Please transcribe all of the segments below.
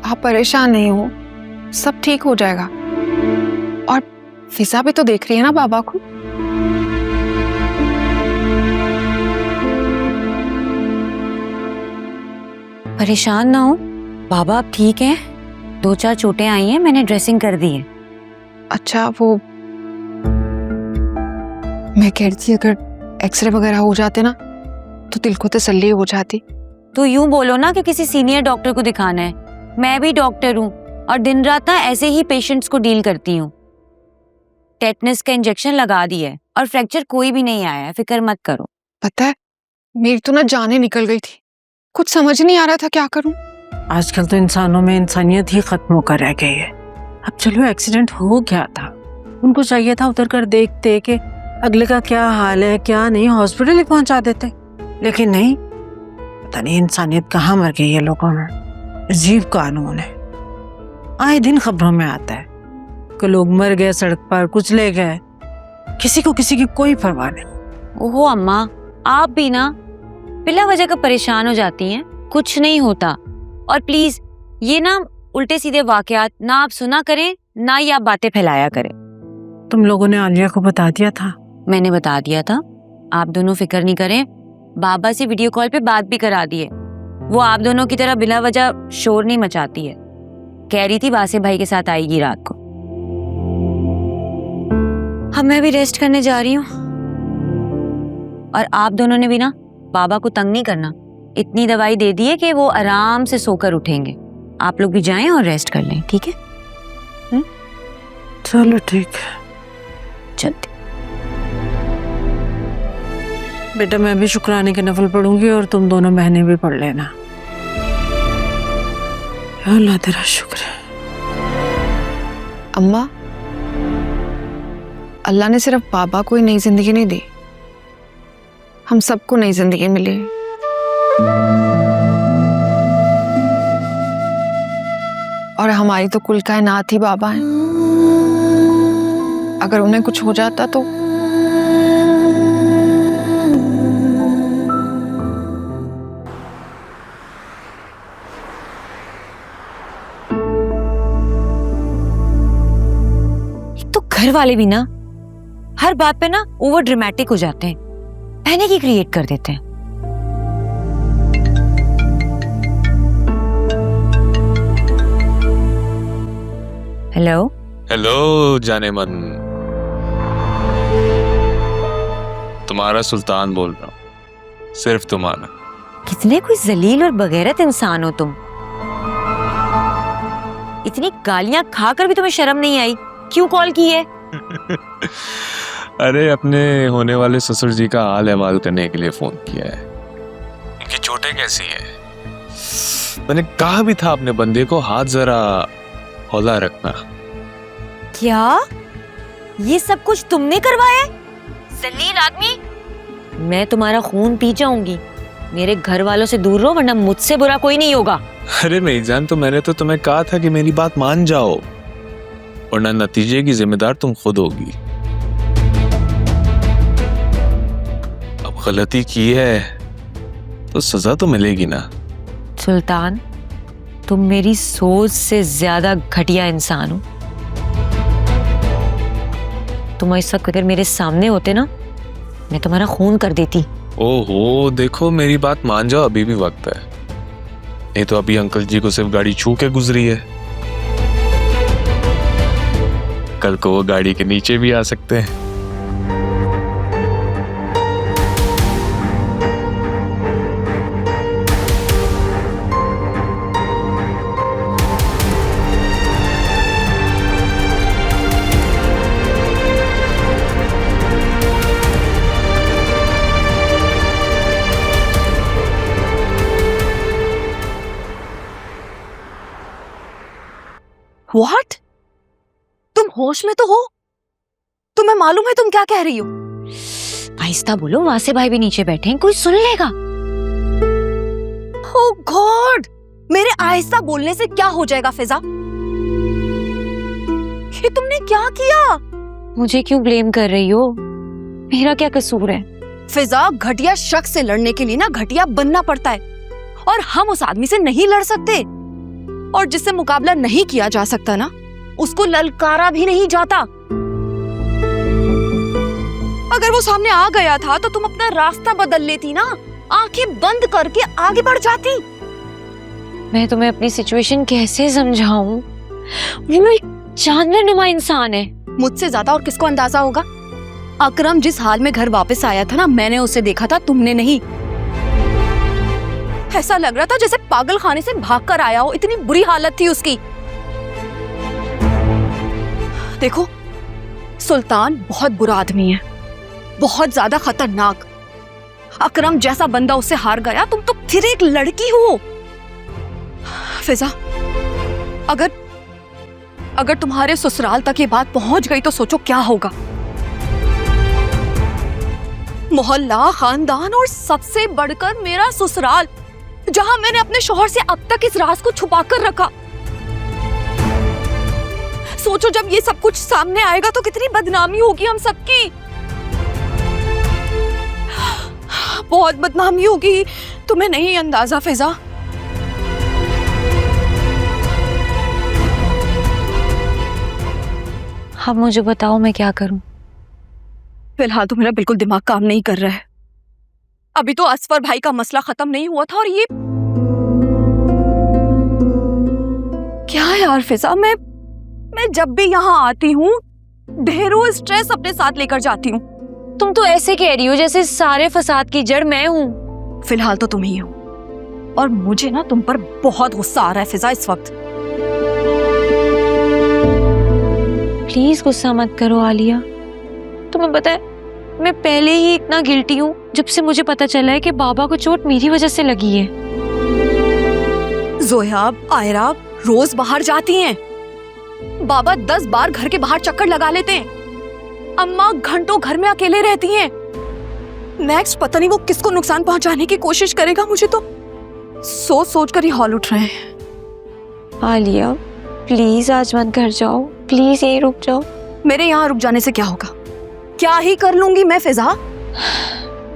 आप परेशान नहीं हो, सब ठीक हो जाएगा। और फिजा भी तो देख रही है ना बाबा को। परेशान ना हो, बाबा अब ठीक है। 2-4 चोटें आई हैं, मैंने ड्रेसिंग कर दी है। अच्छा, वो मैं कह रही थी अगर एक्सरे वगैरह हो जाते ना तो दिल को तसल्ली हो जाती। तो यूं बोलो ना कि किसी सीनियर डॉक्टर को दिखाना है। मैं भी डॉक्टर हूँ और दिन रात ना ऐसे ही पेशेंट्स को डील करती हूँ। टेटनस का इंजेक्शन लगा दिया है और फ्रैक्चर कोई भी नहीं आया है, फिक्र मत करो। पता है, मेरी तो ना जाने निकल गई थी, कुछ समझ नहीं आ रहा था क्या करूं। आजकल तो इंसानों में इंसानियत ही खत्म होकर रह गई है। अब चलो एक्सीडेंट हो गया था, उनको चाहिए था उतर कर देखते कि अगले का क्या हाल है क्या नहीं, हॉस्पिटल ही पहुंचा देते। लेकिन नहीं, पता नहीं इंसानियत कहाँ मर गई है लोगों में। अजीब कानून है, आए दिन खबरों में आता है कि लोग मर गए सड़क पर, कुचले गए, किसी को किसी की कोई परवाह नहीं। ओहो अम्मा, आप भी ना बिला वजह का परेशान हो जाती हैं। कुछ नहीं होता। और प्लीज ये ना उल्टे सीधे वाकयात ना आप सुना करें, ना ही आप बातें फैलाया करें। तुम लोगों ने आलिया को बता दिया था? मैंने बता दिया था, आप दोनों फिक्र नहीं करें। बाबा से वीडियो कॉल पे बात भी करा दी है। वो आप दोनों की तरह बिला वजह शोर नहीं मचाती है। कह रही थी वासे भाई के साथ आएगी रात को। अब मैं भी रेस्ट करने जा रही हूँ। और आप दोनों ने भी ना बाबा को तंग नहीं करना। इतनी दवाई दे दी है कि वो आराम से सोकर उठेंगे। आप लोग भी जाएं और रेस्ट कर लें, ठीक है? चलो ठीक है, चलते। बेटा मैं भी शुक्राने के नफल पढ़ूंगी और तुम दोनों बहनें भी पढ़ लेना। या अल्लाह तेरा शुक्र है। अम्मा, अल्लाह ने सिर्फ बाबा को ही नई जिंदगी नहीं दी, हम सबको नई जिंदगी मिली। और हमारी तो कुल कायनात ही बाबा हैं। अगर उन्हें कुछ हो जाता तो घर वाले भी ना हर बात पे ना ओवर ड्रामेटिक हो जाते हैं, पैनिक ही क्रिएट कर देते हैं। हेलो हेलो जाने मन, तुम्हारा सुल्तान बोल रहा हूँ, सिर्फ तुम्हारा। कितने कोई जलील और बगैरत इंसान हो तुम। इतनी गालियां खाकर भी तुम्हें शर्म नहीं आई? क्यों कॉल की है? अरे अपने होने वाले ससुर जी का हाल अहवाल करने के लिए फोन किया है। इनकी चोटें कैसी हैं? मैंने कहा भी था अपने बंदे को हाथ जरा हौला रखना। क्या ये सब कुछ तुमने करवाया? जलील आदमी, मैं तुम्हारा खून पी जाऊंगी। मेरे घर वालों से दूर रहो वरना मुझसे बुरा कोई नहीं होगा। अरे नहीं जान, तो मैंने तो तुम्हें कहा था कि मेरी बात मान जाओ, वरना नतीजे की जिम्मेदार तुम खुद होगी। अब गलती की है तो सजा तो मिलेगी ना। सुल्तान, तुम मेरी सोच से ज्यादा घटिया इंसान हो। तुम इस वक्त अगर मेरे सामने होते ना, मैं तुम्हारा खून कर देती। ओहो देखो, मेरी बात मान जाओ, अभी भी वक्त है। नहीं तो अभी अंकल जी को सिर्फ गाड़ी छू के गुजरी है, कल को वो गाड़ी के नीचे भी आ सकते हैं। What? तुम होश में तो हो? तुम्हें मालूम है तुम क्या कह रही हो? आहिस्ता बोलो, वासे भाई भी नीचे बैठे हैं, कोई सुन लेगा। Oh God! मेरे आहिस्ता बोलने से क्या हो जाएगा फिजा? ये तुमने क्या किया? मुझे क्यों ब्लेम कर रही हो? मेरा क्या कसूर है? फिजा, घटिया शख्स से लड़ने के लिए ना घटिया बनना पड़ता है, और हम उस आदमी से नहीं लड़ सकते। और जिससे मुकाबला नहीं किया जा सकता ना, उसको ललकारा भी नहीं जाता। अगर वो सामने आ गया था तो तुम अपना रास्ता बदल लेती ना, आंखें बंद करके आगे बढ़ जाती। मैं तुम्हें अपनी सिचुएशन कैसे समझाऊं? वो एक जानवर नुमा इंसान है। मुझसे ज्यादा और किसको अंदाजा होगा? अकरम जिस हाल में घर वापस आया था ना, मैंने उसे देखा था, तुमने नहीं। ऐसा लग रहा था जैसे पागल खाने से भागकर आया हो, इतनी बुरी हालत थी उसकी। देखो, सुल्तान बहुत बुरा आदमी है, बहुत ज्यादा खतरनाक। अकरम जैसा बंदा उससे हार गया, तुम तो फिर एक लड़की हो। फिजा, अगर तुम्हारे ससुराल तक ये बात पहुंच गई तो सोचो क्या होगा। मोहल्ला, खानदान और सबसे बढ़कर मेरा ससुराल, जहां मैंने अपने शौहर से अब तक इस राज को छुपा कर रखा। सोचो जब ये सब कुछ सामने आएगा तो कितनी बदनामी होगी हम सबकी। बहुत बदनामी होगी, तुम्हें नहीं अंदाजा फिजा। अब मुझे बताओ मैं क्या करूं? फिलहाल तो मेरा बिल्कुल दिमाग काम नहीं कर रहा है। अभी तो असफर भाई का मसला खत्म नहीं हुआ था और ये क्या है यार फिजा, मैं जब भी यहाँ आती हूँ ढेरों स्ट्रेस अपने साथ लेकर जाती हूँ। तुम तो ऐसे कह रही हो जैसे सारे फसाद की जड़ मैं हूँ। फिलहाल तो तुम ही हो और मुझे ना तुम पर बहुत गुस्सा आ रहा है फिजा इस वक्त। प्लीज गुस्सा मत करो आलिया। तुम्हें पता है मैं पहले ही इतना गिल्टी हूँ जब से मुझे पता चला है कि बाबा को चोट मेरी वजह से लगी है। जोया, आयरा रोज बाहर जाती हैं। बाबा 10 बार घर के बाहर चक्कर लगा लेते हैं। अम्मा घंटों घर में अकेले रहती हैं। नेक्स्ट पता नहीं वो किसको नुकसान पहुंचाने की कोशिश करेगा। मुझे तो सोच सोच कर ही हौल उठ रहे हैं। आलिया प्लीज आज मत घर जाओ, प्लीज यहीं रुक जाओ। मेरे यहाँ रुक जाने से क्या होगा? क्या ही कर लूंगी मैं फिजा?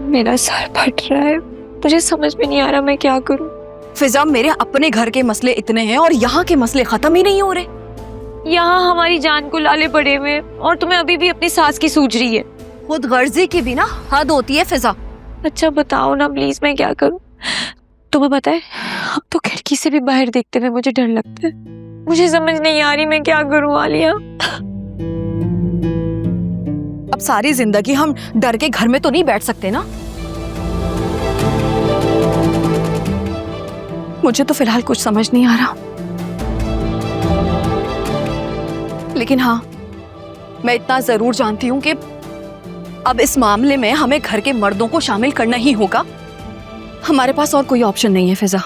मेरा सर फट रहा है, मुझे समझ में नहीं आ रहा मैं क्या करूं। फिजा, मेरे अपने घर के मसले इतने हैं और यहाँ के मसले खत्म ही नहीं हो रहे। यहाँ हमारी जान को लाले पड़े हुए और तुम्हें अभी भी अपनी सास की सूझ रही है। खुद गर्जी की भी ना हद होती है फिजा। अच्छा बताओ ना प्लीज मैं क्या करूं? तुम्हें पता है अब तो खिड़की से भी बाहर देखते हुए मुझे डर लगता है। मुझे समझ नहीं आ रही मैं क्या करूं आलिया। अब सारी जिंदगी हम डर के घर में तो नहीं बैठ सकते ना। मुझे तो फिलहाल कुछ समझ नहीं आ रहा, लेकिन हाँ मैं इतना जरूर जानती हूं कि अब इस मामले में हमें घर के मर्दों को शामिल करना ही होगा। हमारे पास और कोई ऑप्शन नहीं है फिजा।